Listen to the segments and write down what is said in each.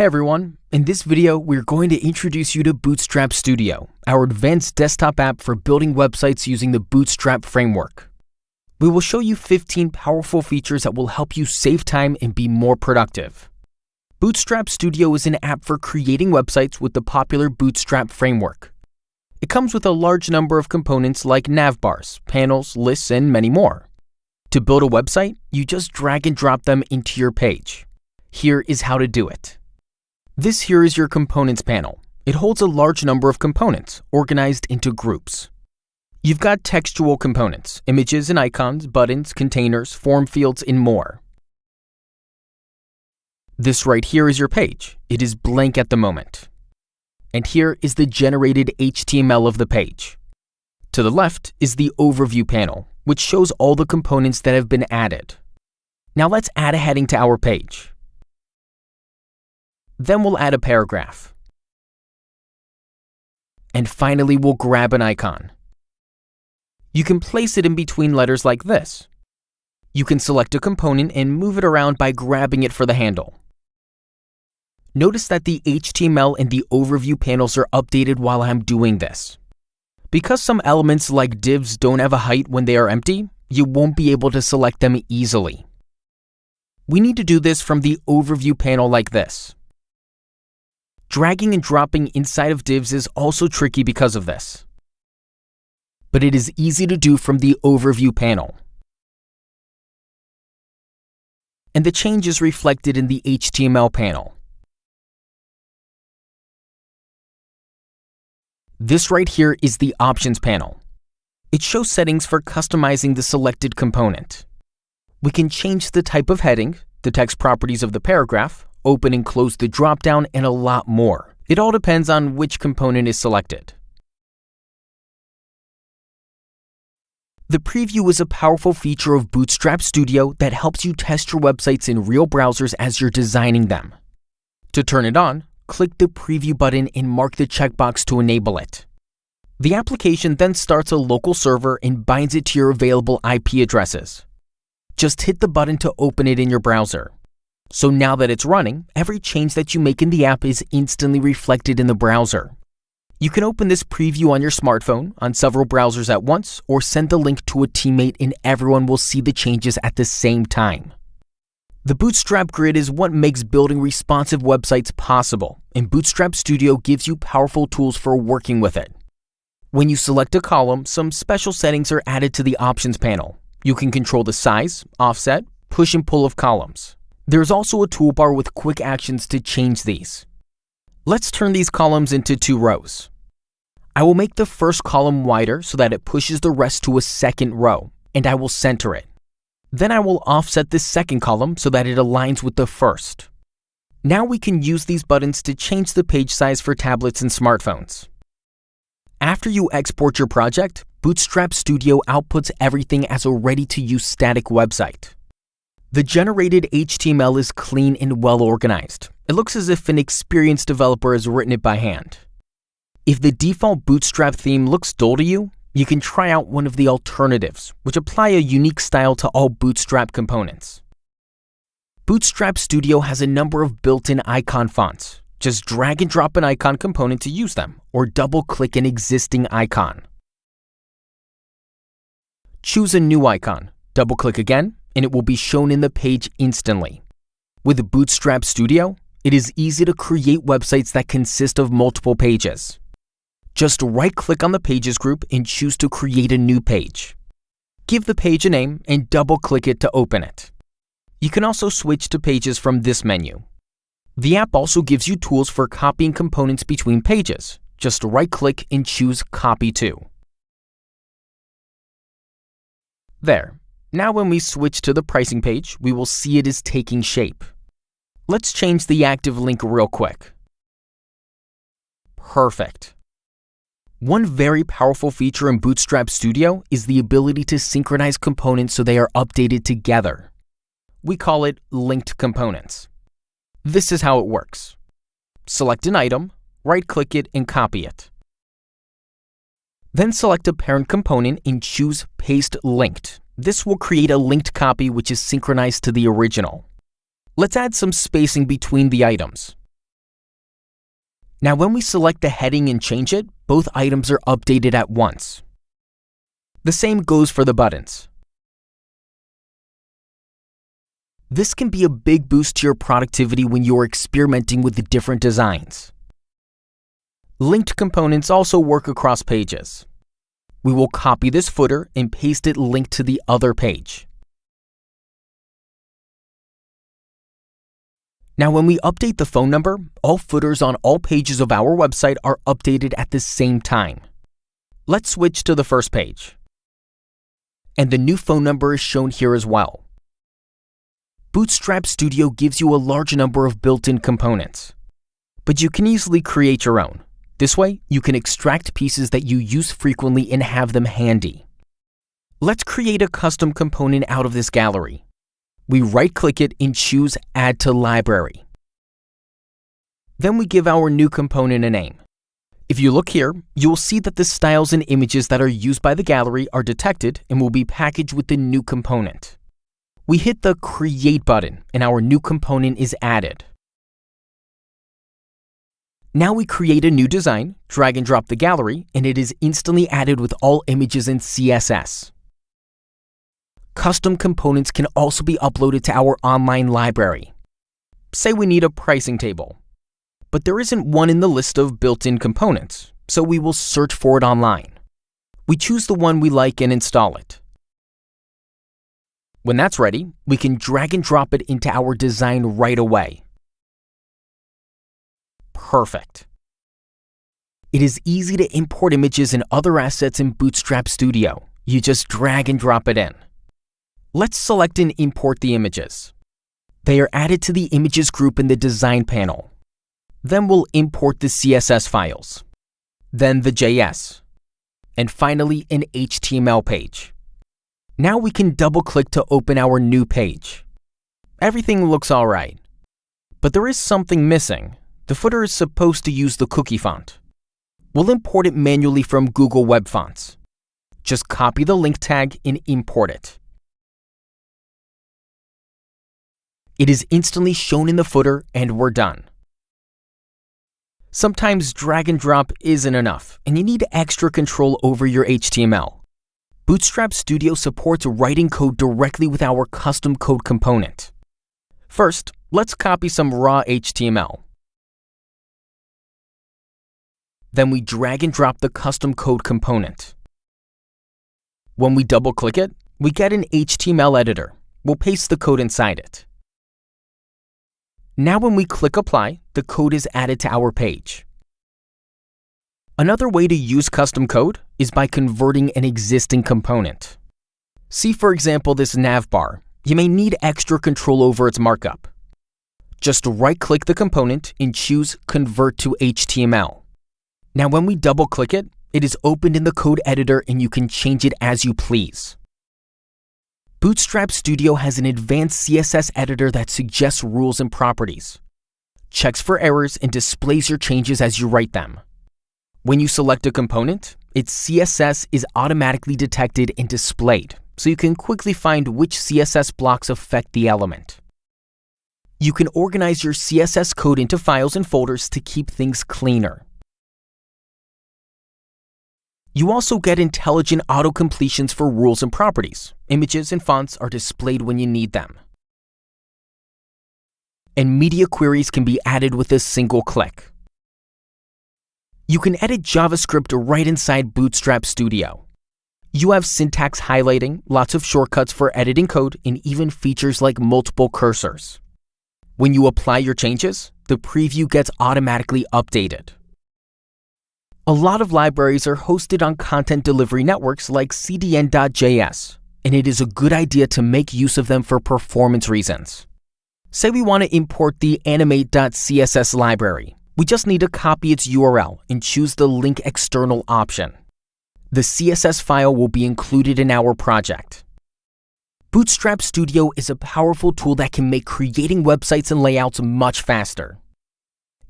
Hey everyone, in this video we're going to introduce you to Bootstrap Studio, our advanced desktop app for building websites using the Bootstrap framework. We will show you 15 powerful features that will help you save time and be more productive. Bootstrap Studio is an app for creating websites with the popular Bootstrap framework. It comes with a large number of components like navbars, panels, lists, and many more. To build a website, you just drag and drop them into your page. Here is how to do it. This here is your Components panel. It holds a large number of components, organized into groups. You've got textual components, images and icons, buttons, containers, form fields, and more. This right here is your page. It is blank at the moment. And here is the generated HTML of the page. To the left is the Overview panel, which shows all the components that have been added. Now let's add a heading to our page. Then we'll add a paragraph. And finally, we'll grab an icon. You can place it in between letters like this. You can select a component and move it around by grabbing it for the handle. Notice that the HTML and the Overview panels are updated while I'm doing this. Because some elements like divs don't have a height when they are empty, you won't be able to select them easily. We need to do this from the Overview panel like this. Dragging and dropping inside of divs is also tricky because of this. But it is easy to do from the Overview panel. And the change is reflected in the HTML panel. This right here is the Options panel. It shows settings for customizing the selected component. We can change the type of heading, the text properties of the paragraph, open and close the dropdown, and a lot more. It all depends on which component is selected. The preview is a powerful feature of Bootstrap Studio that helps you test your websites in real browsers as you're designing them. To turn it on, click the preview button and mark the checkbox to enable it. The application then starts a local server and binds it to your available IP addresses. Just hit the button to open it in your browser. So now that it's running, every change that you make in the app is instantly reflected in the browser. You can open this preview on your smartphone, on several browsers at once, or send the link to a teammate and everyone will see the changes at the same time. The Bootstrap Grid is what makes building responsive websites possible, and Bootstrap Studio gives you powerful tools for working with it. When you select a column, some special settings are added to the Options panel. You can control the size, offset, push and pull of columns. There's also a toolbar with quick actions to change these. Let's turn these columns into 2 rows. I will make the first column wider so that it pushes the rest to a second row, and I will center it. Then I will offset this second column so that it aligns with the first. Now we can use these buttons to change the page size for tablets and smartphones. After you export your project, Bootstrap Studio outputs everything as a ready-to-use static website. The generated HTML is clean and well organized. It looks as if an experienced developer has written it by hand. If the default Bootstrap theme looks dull to you, you can try out one of the alternatives, which apply a unique style to all Bootstrap components. Bootstrap Studio has a number of built-in icon fonts. Just drag and drop an icon component to use them, or double-click an existing icon. Choose a new icon, double-click again, and it will be shown in the page instantly. With Bootstrap Studio, it is easy to create websites that consist of multiple pages. Just right-click on the Pages group and choose to create a new page. Give the page a name and double-click it to open it. You can also switch to pages from this menu. The app also gives you tools for copying components between pages. Just right-click and choose Copy To. There. Now when we switch to the pricing page, we will see it is taking shape. Let's change the active link real quick. Perfect. One very powerful feature in Bootstrap Studio is the ability to synchronize components so they are updated together. We call it linked components. This is how it works. Select an item, right-click it and copy it. Then select a parent component and choose Paste Linked. This will create a linked copy which is synchronized to the original. Let's add some spacing between the items. Now when we select the heading and change it, both items are updated at once. The same goes for the buttons. This can be a big boost to your productivity when you're experimenting with the different designs. Linked components also work across pages. We will copy this footer and paste it linked to the other page. Now when we update the phone number, all footers on all pages of our website are updated at the same time. Let's switch to the first page. And the new phone number is shown here as well. Bootstrap Studio gives you a large number of built-in components, but you can easily create your own. This way, you can extract pieces that you use frequently and have them handy. Let's create a custom component out of this gallery. We right-click it and choose Add to Library. Then we give our new component a name. If you look here, you will see that the styles and images that are used by the gallery are detected and will be packaged with the new component. We hit the Create button and our new component is added. Now we create a new design, drag and drop the gallery, and it is instantly added with all images in CSS. Custom components can also be uploaded to our online library. Say we need a pricing table, but there isn't one in the list of built-in components, so we will search for it online. We choose the one we like and install it. When that's ready, we can drag and drop it into our design right away. Perfect. It is easy to import images and other assets in Bootstrap Studio. You just drag and drop it in. Let's select and import the images. They are added to the images group in the design panel. Then we'll import the CSS files, then the JS, and finally an HTML page. Now we can double-click to open our new page. Everything looks all right, but there is something missing. The footer is supposed to use the cookie font. We'll import it manually from Google Web Fonts. Just copy the link tag and import it. It is instantly shown in the footer and we're done. Sometimes drag and drop isn't enough and you need extra control over your HTML. Bootstrap Studio supports writing code directly with our custom code component. First, let's copy some raw HTML. Then we drag and drop the custom code component. When we double-click it, we get an HTML editor. We'll paste the code inside it. Now when we click Apply, the code is added to our page. Another way to use custom code is by converting an existing component. See for example this navbar. You may need extra control over its markup. Just right-click the component and choose Convert to HTML. Now when we double-click it, it is opened in the code editor and you can change it as you please. Bootstrap Studio has an advanced CSS editor that suggests rules and properties, checks for errors, and displays your changes as you write them. When you select a component, its CSS is automatically detected and displayed, so you can quickly find which CSS blocks affect the element. You can organize your CSS code into files and folders to keep things cleaner. You also get intelligent auto-completions for rules and properties. Images and fonts are displayed when you need them. And media queries can be added with a single click. You can edit JavaScript right inside Bootstrap Studio. You have syntax highlighting, lots of shortcuts for editing code, and even features like multiple cursors. When you apply your changes, the preview gets automatically updated. A lot of libraries are hosted on content delivery networks like CDN.js, and it is a good idea to make use of them for performance reasons. Say we want to import the animate.css library. We just need to copy its URL and choose the link external option. The CSS file will be included in our project. Bootstrap Studio is a powerful tool that can make creating websites and layouts much faster.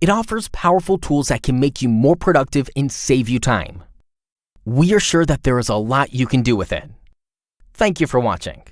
It offers powerful tools that can make you more productive and save you time. We are sure that there is a lot you can do with it. Thank you for watching.